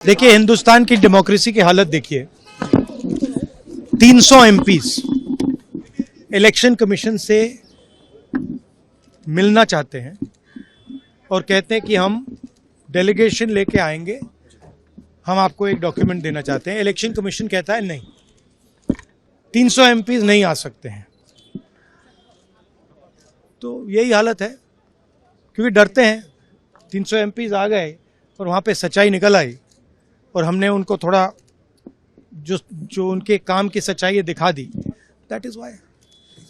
देखिए, हिंदुस्तान की डेमोक्रेसी की हालत देखिए। 300 एमपीज इलेक्शन कमीशन से मिलना चाहते हैं और कहते हैं कि हम डेलीगेशन लेके आएंगे, हम आपको एक डॉक्यूमेंट देना चाहते हैं। इलेक्शन कमीशन कहता है नहीं, 300 एमपीज नहीं आ सकते हैं। तो यही हालत है, क्योंकि डरते हैं। 300 एमपीज आ गए और वहाँ पे सच्चाई निकल आई और हमने उनको थोड़ा जो उनके काम की सच्चाई है दिखा दी। That is why.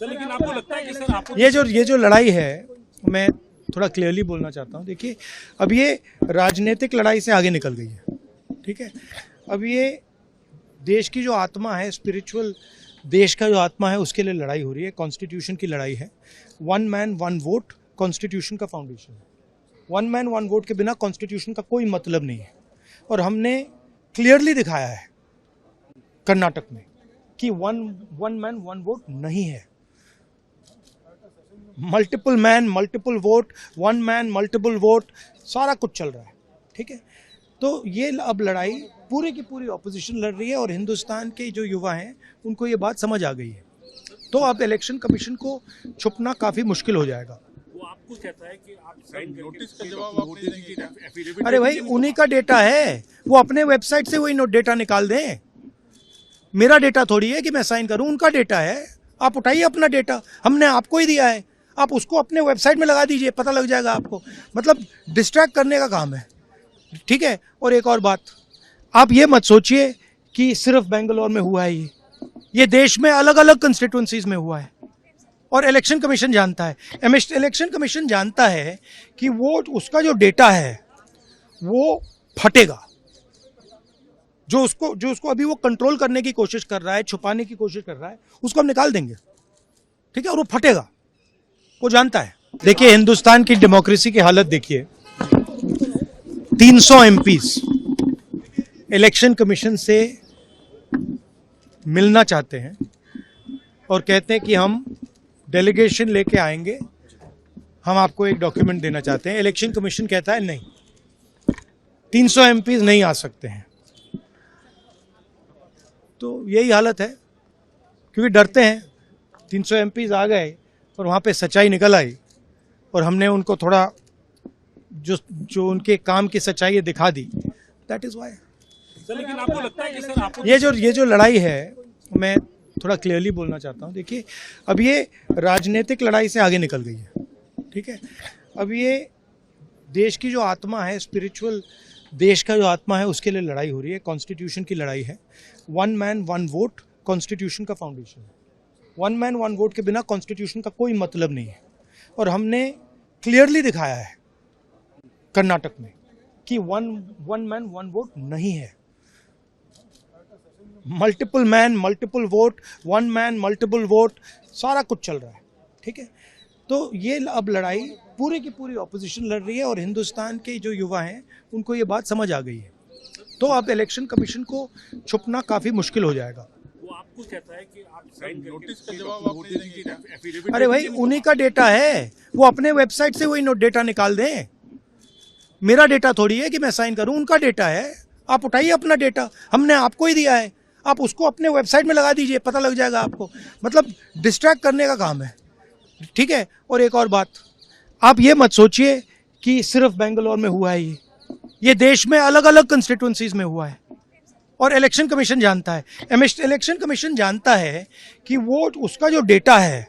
लेकिन आपको लगता है कि सर आपको ये जो लड़ाई है, मैं थोड़ा क्लियरली बोलना चाहता हूँ। देखिए, अब ये राजनीतिक लड़ाई से आगे निकल गई है, ठीक है। अब ये देश की जो आत्मा है, स्पिरिचुअल देश का जो आत्मा है, उसके लिए लड़ाई हो रही है। कॉन्स्टिट्यूशन की लड़ाई है। One man one vote constitution का फाउंडेशन है। वन मैन वन वोट के बिना कॉन्स्टिट्यूशन का कोई मतलब नहीं है। और हमने क्लियरली दिखाया है कर्नाटक में कि वन मैन वन वोट नहीं है। Multiple man multiple vote, one man multiple vote, सारा कुछ चल रहा है, ठीक है। तो ये अब लड़ाई पूरी की पूरी ऑपोजिशन लड़ रही है और हिंदुस्तान के जो युवा हैं उनको ये बात समझ आ गई है। तो अब इलेक्शन कमीशन को छुपना काफी मुश्किल हो जाएगा। वो आपको कहता है कि आप साइन नोटिस का जवाब आप दे देंगे, एफिडेविट अरे भाई, उन्हीं का डेटा है, वो अपने वेबसाइट से वही डेटा निकाल दें। मेरा डेटा थोड़ी है कि मैं साइन करूं, उनका डेटा है। आप उठाइए अपना डेटा, हमने आपको ही दिया है, आप उसको अपने वेबसाइट में लगा दीजिए, पता लग जाएगा आपको। मतलब डिस्ट्रैक्ट करने का काम है, ठीक है। और एक और बात, आप ये मत सोचिए कि सिर्फ बेंगलोर में हुआ है। ये देश में अलग अलग कंस्टिट्यूंसीज में हुआ है और इलेक्शन कमीशन जानता है। इलेक्शन कमीशन जानता है कि वो उसका जो डेटा है वो फटेगा। जो उसको अभी वो कंट्रोल करने की कोशिश कर रहा है, छुपाने की कोशिश कर रहा है, उसको हम निकाल देंगे, ठीक है। और वो फटेगा, वो जानता है। देखिए, हिंदुस्तान की डेमोक्रेसी की हालत देखिए। 300 एमपीज इलेक्शन कमीशन से मिलना चाहते हैं और कहते हैं कि हम डेलीगेशन लेके आएंगे, हम आपको एक डॉक्यूमेंट देना चाहते हैं। इलेक्शन कमीशन कहता है नहीं, 300 एमपीज नहीं आ सकते हैं। तो यही हालत है, क्योंकि डरते हैं। 300 एमपीज आ गए और वहाँ पे सच्चाई निकल आई और हमने उनको थोड़ा जो उनके काम की सच्चाई है दिखा दी। That is why. लेकिन आपको लगता है कि सर आपको ये जो लड़ाई है, मैं थोड़ा क्लियरली बोलना चाहता हूँ। देखिए, अब ये राजनीतिक लड़ाई से आगे निकल गई है, ठीक है। अब ये देश की जो आत्मा है, स्पिरिचुअल देश का जो आत्मा है, उसके लिए लड़ाई हो रही है। कॉन्स्टिट्यूशन की लड़ाई है। One man one vote constitution का फाउंडेशन है। वन मैन वन वोट के बिना कॉन्स्टिट्यूशन का कोई मतलब नहीं है। और हमने क्लियरली दिखाया है कर्नाटक में कि वन मैन वन वोट नहीं है। Multiple man multiple vote, one man multiple vote, सारा कुछ चल रहा है, ठीक है। तो ये अब लड़ाई पूरी की पूरी ऑपोजिशन लड़ रही है और हिंदुस्तान के जो युवा हैं उनको ये बात समझ आ गई है। तो अब इलेक्शन कमीशन को छुपना काफी मुश्किल हो जाएगा। वो आपको कहता है कि आप साइन नोटिस का जवाब आप दे देंगे, एफिडेविट अरे भाई, उन्हीं का डेटा है, वो अपने वेबसाइट से वही डेटा निकाल दें। मेरा डेटा थोड़ी है कि मैं साइन करूं, उनका डेटा है। आप उठाइए अपना डेटा, हमने आपको ही दिया है, आप उसको अपने वेबसाइट में लगा दीजिए, पता लग जाएगा आपको। मतलब डिस्ट्रैक्ट करने का काम है, ठीक है। और एक और बात, आप ये मत सोचिए कि सिर्फ बेंगलोर में हुआ है। ये देश में अलग अलग कंस्टिट्यूंसीज में हुआ है और इलेक्शन कमीशन जानता है। इलेक्शन कमीशन जानता है कि वो उसका जो डेटा है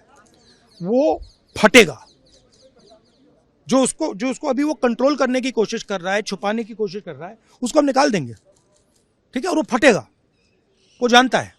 वो फटेगा। जो उसको अभी वो कंट्रोल करने की कोशिश कर रहा है, छुपाने की कोशिश कर रहा है, उसको हम निकाल देंगे, ठीक है। और वो फटेगा, वो जानता है।